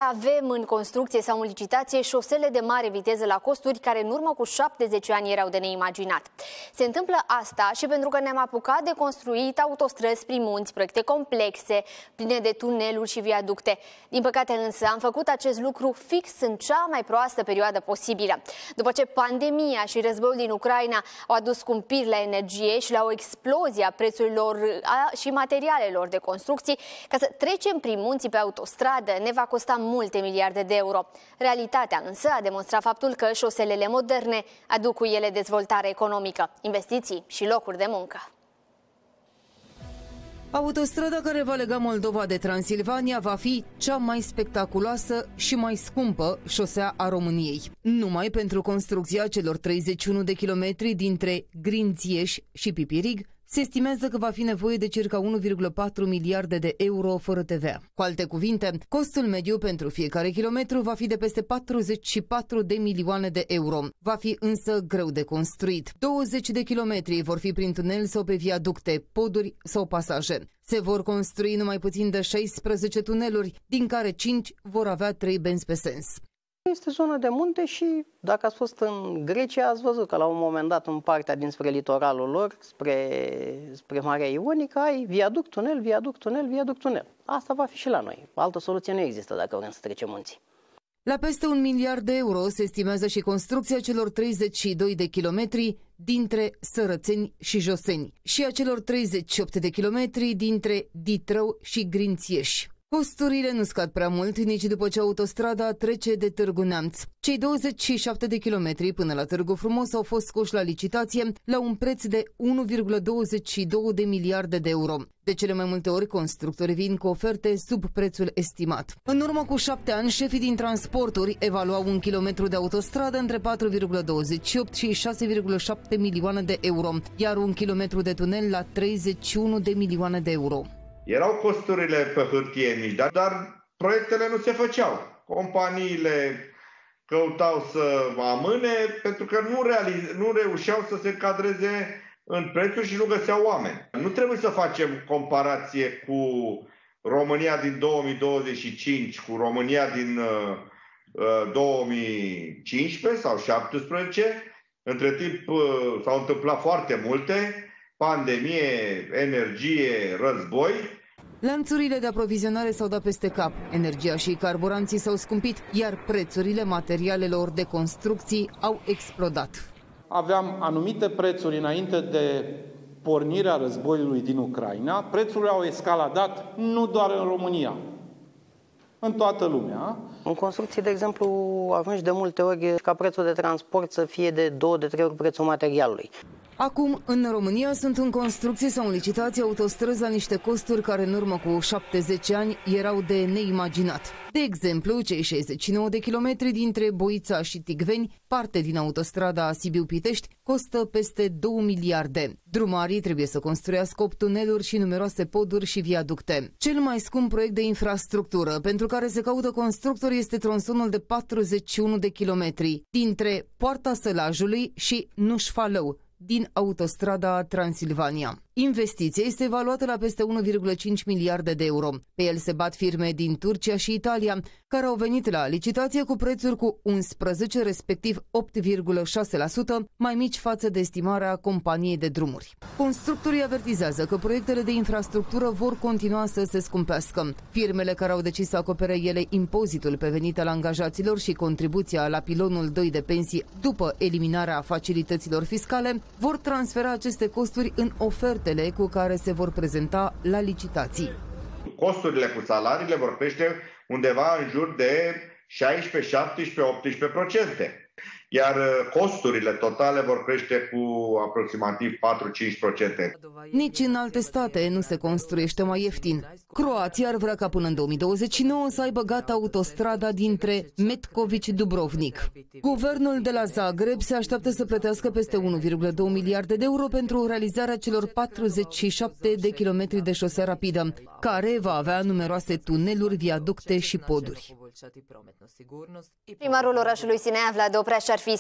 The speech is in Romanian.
Avem în construcție sau în licitație șosele de mare viteză la costuri care în urmă cu 70 ani erau de neimaginat. Se întâmplă asta și pentru că ne-am apucat de construit autostrăzi prin munți, proiecte complexe, pline de tuneluri și viaducte. Din păcate însă am făcut acest lucru fix în cea mai proastă perioadă posibilă. După ce pandemia și războiul din Ucraina au adus scumpiri la energie și la o explozie a prețurilor și materialelor de construcții, ca să trecem prin munții pe autostradă ne va costa multe miliarde de euro. Realitatea însă a demonstrat faptul că șoselele moderne aduc cu ele dezvoltare economică, investiții și locuri de muncă. Autostrada care va lega Moldova de Transilvania va fi cea mai spectaculoasă și mai scumpă șosea a României. Numai pentru construcția celor 31 de kilometri dintre Grințieș și Pipirig se estimează că va fi nevoie de circa 1,4 miliarde de euro fără TVA. Cu alte cuvinte, costul mediu pentru fiecare kilometru va fi de peste 44 de milioane de euro. Va fi însă greu de construit. 20 de kilometri vor fi prin tunel sau pe viaducte, poduri sau pasaje. Se vor construi numai puțin de 16 tuneluri, din care 5 vor avea 3 benzi pe sens. Este zonă de munte și dacă ați fost în Grecia, ați văzut că la un moment dat în partea dinspre litoralul lor, spre Marea Ionică, ai viaduct, tunel, viaduct, tunel, viaduct, tunel. Asta va fi și la noi. Altă soluție nu există dacă vrem să trecem munții. La peste 1 miliard de euro se estimează și construcția celor 32 de kilometri dintre Sărățeni și Joseni și a celor 38 de kilometri dintre Ditrău și Grințieș. Costurile nu scad prea mult nici după ce autostrada trece de Târgu Neamț. Cei 27 de kilometri până la Târgu Frumos au fost scoși la licitație la un preț de 1,22 de miliarde de euro. De cele mai multe ori, constructorii vin cu oferte sub prețul estimat. În urmă cu 7 ani, șefii din transporturi evaluau un kilometru de autostradă între 4,28 și 6,7 milioane de euro, iar un kilometru de tunel la 31 de milioane de euro. Erau costurile pe hârtie mici, dar proiectele nu se făceau. Companiile căutau să amâne pentru că nu reușeau să se încadreze în prețuri și nu găseau oameni. Nu trebuie să facem comparație cu România din 2025 cu România din 2015 sau 2017. Între timp s-au întâmplat foarte multe. Pandemie, energie, război. Lanțurile de aprovizionare s-au dat peste cap, energia și carburanții s-au scumpit, iar prețurile materialelor de construcții au explodat. Aveam anumite prețuri înainte de pornirea războiului din Ucraina, prețurile au escaladat nu doar în România, în toată lumea. În construcții, de exemplu, avem și de multe ori ca prețul de transport să fie de 2-3 ori prețul materialului. Acum, în România sunt în construcție sau în licitație autostrăzi la niște costuri care în urmă cu 70 ani erau de neimaginat. De exemplu, cei 69 de kilometri dintre Boița și Ticveni, parte din autostrada Sibiu-Pitești, costă peste 2 miliarde. Drumarii trebuie să construiască 8 tuneluri și numeroase poduri și viaducte. Cel mai scump proiect de infrastructură pentru care se caută constructori este tronsonul de 41 de kilometri dintre Poarta Sălajului și Nușfalău, din autostrada Transilvania. Investiția este evaluată la peste 1,5 miliarde de euro. Pe el se bat firme din Turcia și Italia, care au venit la licitație cu prețuri cu 11, respectiv 8,6% mai mici față de estimarea companiei de drumuri. Constructorii avertizează că proiectele de infrastructură vor continua să se scumpească. Firmele care au decis să acopere ele impozitul pe venit al angajaților și contribuția la pilonul 2 de pensii după eliminarea facilităților fiscale vor transfera aceste costuri în oferte cu care se vor prezenta la licitații. Costurile cu salariile vor crește undeva în jur de 16, 17, 18%. Iar costurile totale vor crește cu aproximativ 4-5%. Nici în alte state nu se construiește mai ieftin. Croația ar vrea ca până în 2029 să aibă gata autostrada dintre Metković-Dubrovnik. Guvernul de la Zagreb se așteaptă să plătească peste 1,2 miliarde de euro pentru realizarea celor 47 de kilometri de șosea rapidă, care va avea numeroase tuneluri, viaducte și poduri. Primarul orașului Sinea, Vlad Opreaș, ar fi